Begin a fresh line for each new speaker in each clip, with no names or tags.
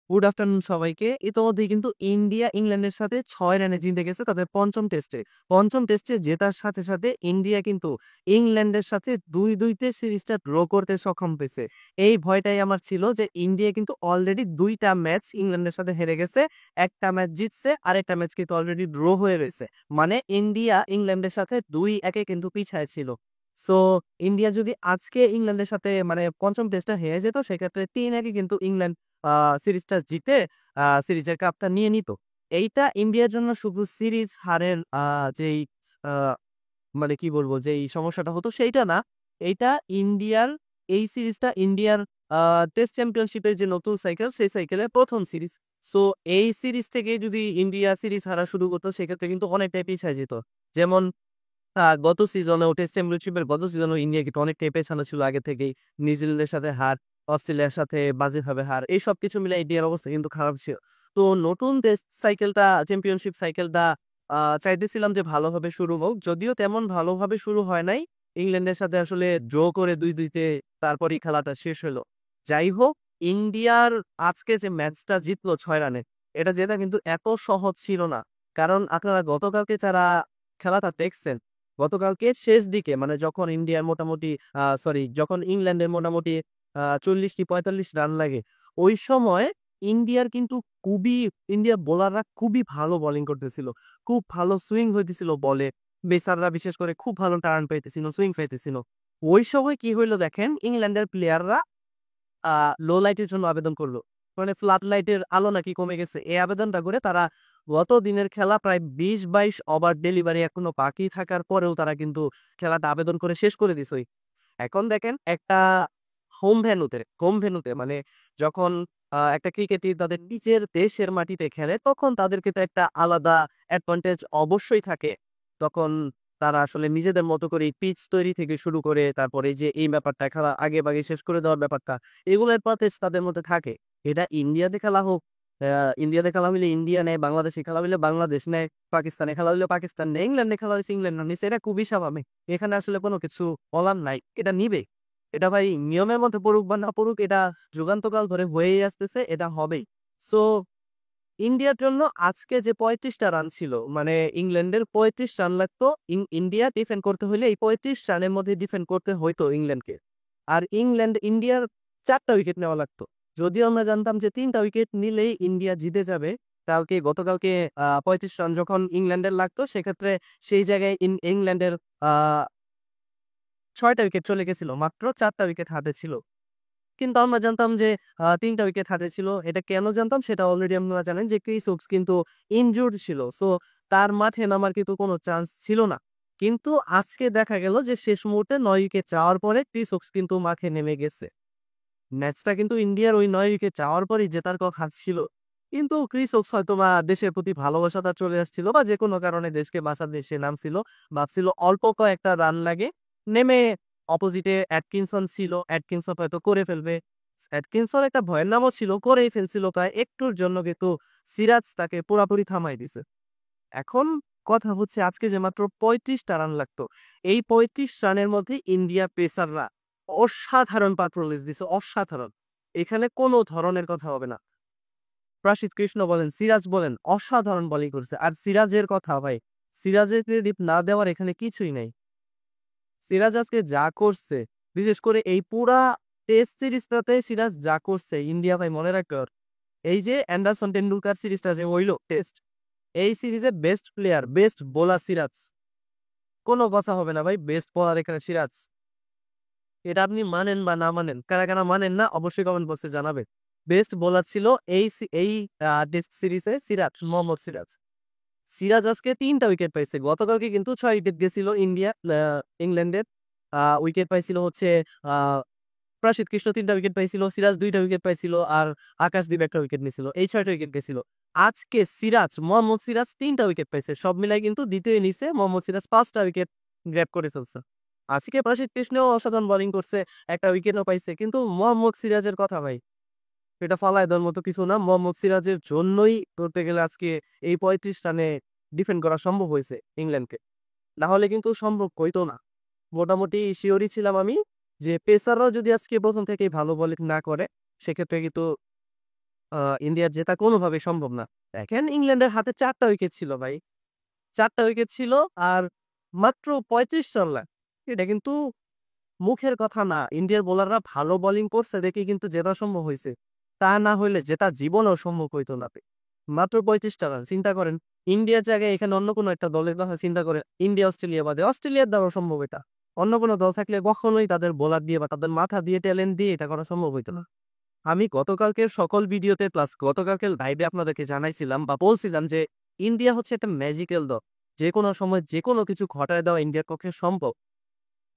Good afternoon সবাইকে। ইতোমধ্যেই কিন্তু ইন্ডিয়া ইংল্যান্ডের সাথে ৬ রানে জিতে গেছে তাদের ৫ম টেস্টে। ৫ম টেস্টে জেতার সাথে, সাথে ইন্ডিয়া কিন্তু ইংল্যান্ডের সাথে ২-২ তে সিরিজটা ড্র করতে সক্ষম হইছে। এই ভয়টাই আমার ছিল যে ইন্ডিয়া কিন্তু অলরেডি ২ টা ম্যাচ ইংল্যান্ডের সাথে হেরে গেছে। ১ টা ম্যাচ জিতছে, আরেকটা ম্যাচ কিন্তু অলরেডি ড্র হয়ে রইছে। মানে ইন্ডিয়া ইংল্যান্ডের সাথে ২-১ এ কিন্তু পিছায় ছিল। সো ইন্ডিয়া যদি আজকে ইংল্যান্ডের সাথে মানে ৫ম টেস্টটা হেরে যেত সেক্ষেত্রে ৩-১ এ কিন্তু ইংল্যান্ড আ সিরিজটা জিতে সিরিজের কাপটা নিয়ে নিত। এইটা ইন্ডিয়ার জন্য শুধু সিরিজ হারের যেই আ মানে কি বলবো? যেই সমস্যাটা হতো সেইটা না। এইটা ইন্ডিয়ার এই সিরিজটা ইন্ডিয়ার আ টেস্ট চ্যাম্পিয়নশিপের যে নতুন সাইকেল সেই সাইকেলের ১ম সিরিজ। সো এই সিরিজ থেকে যদি ইন্ডিয়া সিরিজ হারা শুরু করত সেক্ষেত্রে কিন্তু অনেকটাই পিছায় যেত। যেমন গত সিজনেও টেস্ট চ্যাম্পিয়নশিপের গত সিজনেও ইন্ডিয়া কিন্তু অনেকটাই পেছানো ছিল আগে থেকেই। নিউজিল্যান্ডের সাথে হার, অস্ট্রেলিয়ার সাথে বাজেভাবে হার। এই সবকিছু মিলায় ইন্ডিয়ার অবস্থা কিন্তু খারাপ ছিল। তো নতুন টেস্ট সাইকেলটা চ্যাম্পিয়নশিপ সাইকেলটা চাইতেছিলাম যে ভালোভাবে শুরু হোক। যদিও তেমন ভালোভাবে শুরু হয় নাই। ইংল্যান্ডের সাথে আসলে ড্র করে ২-২ তে তারপরেই খেলাটা শেষ হলো। যাই হোক, ইন্ডিয়ার আজকে যে ম্যাচটা জিতলো ৬ রানে, এটা জেতা কিন্তু এত সহজ ছিল না। কারণ আপনারা গতকালকে যারা খেলাটা দেখছেন, গতকালকে শেষ দিকে মানে যখন ইন্ডিয়ার মোটামুটি যখন ইংল্যান্ডের মোটামুটি ৪০ কি ৪৫ রান লাগে, ওই সময় ইন্ডিয়ার কিন্তু ইন্ডিয়ার বোলাররা খুবই ভালো বোলিং করতেছিল। খুব ভালো সুইং হইতেছিল বলে। পেসাররা বিশেষ করে খুব ভালো টার্ন পাইতেছিল, সুইং পাইতেছিল। ওই সময় কি হইল দেখেন, ইংল্যান্ডের প্লেয়াররা আ লো লাইটের জন্য আবেদন করল। মানে ফ্লাড লাইটের আলো নাকি কমে গেছে। এই আবেদনটা করে তারা গত দিনের খেলা প্রায় ২০-২২ ওভার ডেলিভারি এখনো বাকি থাকার পরেও তারা কিন্তু খেলাটা আবেদন করে শেষ করে দিছে। এখন দেখেন একটা হোম ভেন্যুতে মানে যখন একটা ক্রিকেটই তাদের নিজের দেশের মাটিতে খেলে তখন তাদেরকে তো একটা আলাদা অ্যাডভান্টেজ অবশ্যই থাকে। তখন তারা আসলে নিজেদের মতো করে এই পিচ তৈরি থেকে শুরু করে তারপরে এই যে এই ব্যাপারটা খেলা আগেভাগে শেষ করে দেওয়ার ব্যাপারটা, এগুলোর অ্যাডভান্টেজ তাদের মধ্যে থাকে। এটা ইন্ডিয়াতে খেলা হোক, ইন্ডিয়াতে খেলা হইলে ইন্ডিয়া নেয়, বাংলাদেশে খেলা হইলে বাংলাদেশ নেয়, পাকিস্তানে খেলা হইলে পাকিস্তান নেয়, ইংল্যান্ডে খেলা হইছে ইংল্যান্ড নিছে। এটা খুবই স্বাভাবিক। এখানে আসলে কোনো কিছু বলার নাই। এটা নিবে। এটা ভাই নিয়মের মধ্যে পড়ুক বা না পড়ুক এটা যুগান্তকাল ধরে হয়েই আসতেছে, এটা হবেই। সো ইন্ডিয়ার জন্য আজকে যে ৩৫ টা রান ছিল, মানে ইংল্যান্ডের ৩৫ রান লাগতো। ইন্ডিয়া ডিফেন্ড করতে হইলে এই ৩৫ রানের মধ্যে ডিফেন্ড করতে হইতো ইংল্যান্ডকে। আর ইন্ডিয়ার ৪ টা উইকেট নেওয়া লাগতো। যদিও আমরা জানতাম যে ৩ টা উইকেট নিলেই ইন্ডিয়া জিতে যাবে। গতকালকে ৩৫ রান যখন ইংল্যান্ডের লাগতো সেক্ষেত্রে সেই জায়গায় ইংল্যান্ডের আ ৬ টা উইকেট চলে গেছিল। মাত্র ৪ টা উইকেট হাতে ছিল। কিন্তু আমরা জানতাম যে ৩ টা উইকেট হাতে ছিল। এটা কেন জানতাম সেটা অলরেডি আপনারা জানেন যে ক্রিস ওকস কিন্তু ইনজুরড ছিল। সো তার মাঠে নামার কিন্তু কোনো চান্স ছিল না। কিন্তু আজকে দেখা গেল যে শেষ মুহূর্তে ৯ উইকেট যাওয়ার পরে ক্রিস ওকস কিন্তু মাঠে নেমে গেছে। ম্যাচটা কিন্তু ইন্ডিয়ার ওই ৯ উইকেট যাওয়ার পরেই জেতার কথা ছিল। কিন্তু ক্রিস ওকস হয়তোবা দেশের প্রতি ভালোবাসা তার চলে আসছিল বা যেকোনো কারণে দেশকে বাঁচাতে সে নামছিল। ভাবছিল অল্প কয়েকটা রান লাগে। নেমে অপোজিটে অ্যাটকিনসন ছিল। অ্যাটকিনসন হয়তো করে ফেলবে। অ্যাটকিনসন একটা ভয়ের নামও ছিল। করেই ফেলছিল প্রায় একটুর জন্য কিন্তু সিরাজ তাকে পুরাপুরি থামায় দিছে। এখন কথা হচ্ছে আজকে যে মাত্র ৩৫ টা রান লাগতো। এই ৩৫ রানের মধ্যে ইন্ডিয়া পেসাররা অসাধারণ পারফরম্যান্স দিছে, অসাধারণ। এখানে কোনো ধরনের কথা হবে না। প্রসিদ্ধ কৃষ্ণ বলেন, সিরাজ বলেন অসাধারণ বোলিং করছে। আর সিরাজের কথা ভাই, সিরাজের ক্রেডিট না দেওয়ার এখানে কিছুই নাই। সিরাজ আজকে যা করছে, বিশেষ করে এই পুরা টেস্ট সিরিজটাতে সিরাজ যা করছে ইন্ডিয়া ভাই মনে রাখবে এই যে অ্যান্ডারসন টেন্ডুলকার সিরিজটা যে হইল টেস্ট, এই সিরিজের best player, best bowler Siraj. কোনো কথা হবে না ভাই, বেস্ট বোলার এখানে সিরাজ। এটা আপনি মানেন বা না মানেন, কারা মানেন না অবশ্যই কমেন্ট বক্সে জানাবেন। বেস্ট বোলার ছিল এই টেস্ট সিরিজে মোহাম্মদ সিরাজ। সিরাজ আজকে ৩ টা উইকেট পাইছে। গতকালকে কিন্তু ৬ উইকেট গেছিল ইংল্যান্ডের। উইকেট পাইছিল হচ্ছে আ প্রসিদ্ধ কৃষ্ণ ৩ টা উইকেট পাইছিল, সিরাজ ২ টা উইকেট পাইছিল আর আকাশদীপ ১ টা উইকেট নিছিল। এই ৬ টা উইকেট গেছিল। আজকে মোহাম্মদ সিরাজ ৩ টা উইকেট পাইছে। সব মিলায় কিন্তু ২য় ইনিংসে মোহাম্মদ সিরাজ ৫ টা উইকেট গ্র্যাব করে ফেলছে। আজকে প্রসিদ্ধ কৃষ্ণও অসাধারণ বোলিং করছে, ১ টা উইকেটও পাইছে। কিন্তু মোহাম্মদ সিরাজের কথা ভাই, এটা ফালায় দেওয়ার মতো কিছু না। মোহাম্মদ সিরাজের জন্যই ধরতে গেলে আজকে এই ৩৫ রানে ডিফেন্ড করা সম্ভব হইছে ইংল্যান্ডকে। না হলে কিন্তু সম্ভব হইতো না। মোটামুটি শিওরই ছিলাম আমি যে পেসাররাও যদি আজকে ১ম থেকেই ভালো বোলিং না করে সেক্ষেত্রে কিন্তু ইন্ডিয়ার জেতা কোনোভাবেই সম্ভব না। দেখেন ইংল্যান্ডের হাতে ৪ টা উইকেট ছিল ভাই। ৪ টা উইকেট ছিল আর মাত্র ৩৫ রান লাগে। এটা কিন্তু মুখের কথা না। ইন্ডিয়ার বোলাররা ভালো বোলিং করছে দেখেই কিন্তু জেতা সম্ভব হইছে। তা না হইলে জেতা জীবনেও সম্ভব হইতো না। মাত্র ৩৫ টা রান। চিন্তা করেন ইন্ডিয়ার জায়গায় এখানে অন্য কোনো একটা দলের কথা চিন্তা করেন। ইন্ডিয়া, অস্ট্রেলিয়া বাদে অস্ট্রেলিয়ার দ্বারাও সম্ভব এটা। অন্য কোনো দল থাকলে কখনোই তাদের বোলার দিয়ে বা তাদের মাথা দিয়ে ট্যালেন্ট দিয়ে এটা করা সম্ভব হইতো না। আমি গতকালকের সকল ভিডিওতে প্লাস গতকালকের লাইভে আপনাদেরকে জানাইছিলাম বা বলছিলাম যে ইন্ডিয়া হচ্ছে একটা ম্যাজিক্যাল দল। যেকোনো সময় যেকোনো কিছু ঘটায় দেওয়া ইন্ডিয়ার পক্ষে সম্ভব।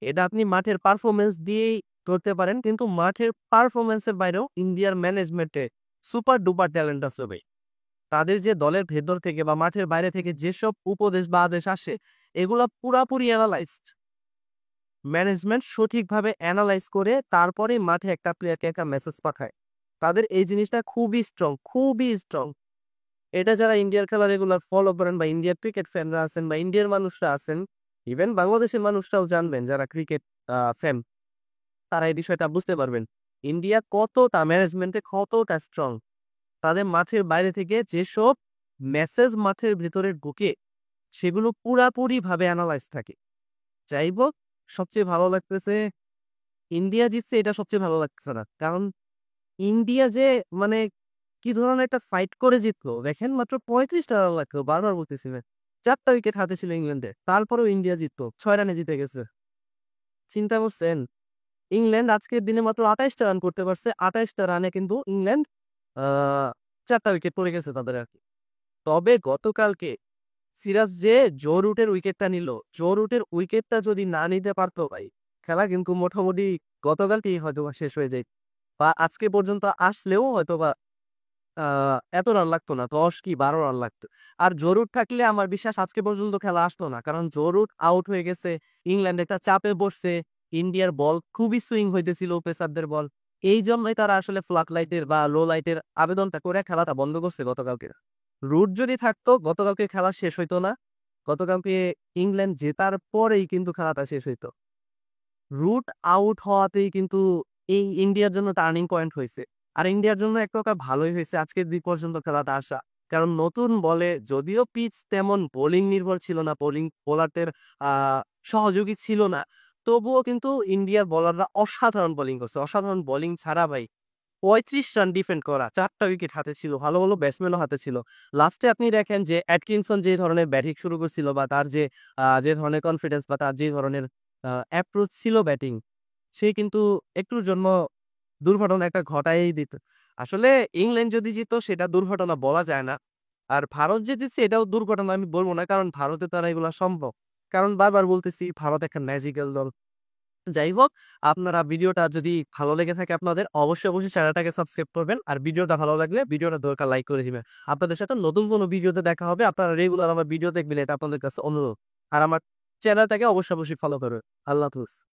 এটা আপনি মাঠের পারফরম্যান্স দিয়েই করতে পারেন, কিন্তু মাঠের পারফরম্যান্সের বাইরেও ইন্ডিয়ার ম্যানেজমেন্টে সুপার ডুপার ট্যালেন্ট আছে ভাই। তাদের যে দলের ভেতর থেকে বা মাঠের বাইরে থেকে যেসব উপদেশ বা আদেশ আসে এগুলা পুরাপুরি অ্যানালাইজড। ম্যানেজমেন্ট সঠিকভাবে অ্যানালাইজ করে তারপরে মাঠে একটা প্লেয়ারকে একটা মেসেজ পাঠায়। তাদের এই জিনিসটা খুবই স্ট্রং, খুবই স্ট্রং। এটা যারা ইন্ডিয়ার খেলা রেগুলার ফলো করেন বা ইন্ডিয়ার ক্রিকেট ফ্যানরা আছেন বা ইন্ডিয়ার মানুষরা আছেন, ইভেন বাংলাদেশের মানুষরাও জানবেন যারা ক্রিকেট ফ্যান, তারা এই বিষয়টা বুঝতে পারবেন। ইন্ডিয়া কতটা ম্যানেজমেন্টে কতটা স্ট্রং। তাদের মাঠের বাইরে থেকে যেসব মেসেজ মাঠের ভেতরে ঢুকে সেগুলো পুরাপুরিভাবে অ্যানালাইজ থাকে। যাই হোক, সবচেয়ে ভালো লাগতেছে ইন্ডিয়া জিতছে, এটা সবচেয়ে ভালো লাগতেছে না। কারণ ইন্ডিয়া যে মানে কি ধরনের একটা ফাইট করে জিতলো দেখেন, মাত্র ৩৫ টা রান লাগলো। বারবার বলতেছি না, ৪ টা উইকেট হাতে ছিল ইংল্যান্ডে, তারপরেও ইন্ডিয়া জিততো, ৬ রানে জিতে গেছে। চিন্তা করছেন ইংল্যান্ড আজকের দিনে মাত্র ২৮ টা রান করতে পারছে। ২৮ টা রানে কিন্তু ইংল্যান্ড আহ ৪ টা উইকেট পড়ে গেছে তাদের আর কি। তবে গতকালকে সিরাজ যে জো রুটের উইকেটটা নিল, জো রুটের উইকেটটা যদি না নিতে পারতো ভাই, খেলা কিন্তু মোটামুটি গতকালকেই হয়তোবা শেষ হয়ে যায় বা আজকে পর্যন্ত আসলেও হয়তোবা এত রান লাগতো না, ১০ কি ১২ রান লাগতো। আর জো রুট থাকলে আমার বিশ্বাস আজকে পর্যন্ত খেলা আসতো না। কারণ জো রুট আউট হয়ে গেছে, ইংল্যান্ড একটা চাপে বসছে, ইন্ডিয়ার বল খুবই সুইং হইতেছিল, পেসারদের বল। এই জন্যই তারা আসলে ফ্লাড লাইটের বা লো লাইটের আবেদনটা করে খেলাটা বন্ধ করছে গতকালকে। রুট যদি থাকতো গতকালকে খেলা শেষ হইতো না। গতকালকে ইংল্যান্ড জেতার পরেই কিন্তু খেলাটা শেষ হইতো। রুট আউট হওয়াতেই কিন্তু এই ইন্ডিয়ার জন্য টার্নিং পয়েন্ট হইছে। আর ইন্ডিয়ার জন্য এক প্রকার ভালোই হয়েছে আজকের দিক পর্যন্ত খেলাটা আসা। কারণ নতুন বলে যদিও পিচ তেমন বোলিং নির্ভর ছিল না, বোলারদের আ সহযোগী ছিল না। তবুও কিন্তু ইন্ডিয়ার বোলাররা অসাধারণ বোলিং করছে। অসাধারণ বোলিং ছাড়া ভাই ৩৫ রান ডিফেন্ড করা, ৪ টা উইকেট হাতে ছিল, ভালো, ভালো ব্যাটসম্যানও হাতে ছিল। লাস্টে আপনি দেখেন যে অ্যাটকিনসন যে ধরনের ব্যাটিং শুরু করছিল বা তার যে ধরনের কনফিডেন্স বা তার যে ধরনের অ্যাপ্রোচ ছিল ব্যাটিং, সে কিন্তু একটুর জন্য দুর্ঘটনা একটা ঘটায়ই দিত। আসলে ইংল্যান্ড যদি জিততো সেটা দুর্ঘটনা বলা যায় না। আর ভারত যে জিতছে এটাও দুর্ঘটনা আমি বলব না। কারণ ভারতের দ্বারা এগুলা সম্ভব। কারণ বারবার বলতেছি ভারত একটা ম্যাজিক্যাল দল। যাই হোক, আপনারা ভিডিওটা যদি ভালো লেগে থাকে আপনাদের অবশ্যই চ্যানেলটাকে সাবস্ক্রাইব করবেন। আর ভিডিওটা ভালো লাগলে ভিডিওটা দরকার লাইক করে দিবেন। আপনাদের সাথে নতুন কোনো ভিডিওতে দেখা হবে। আপনারা রেগুলার আমার ভিডিও দেখবেন, এটা আপনাদের কাছে অনুরোধ। আর আমার চ্যানেলটাকে অবশ্যই ফলো করবেন। আল্লাহ হাফেজ।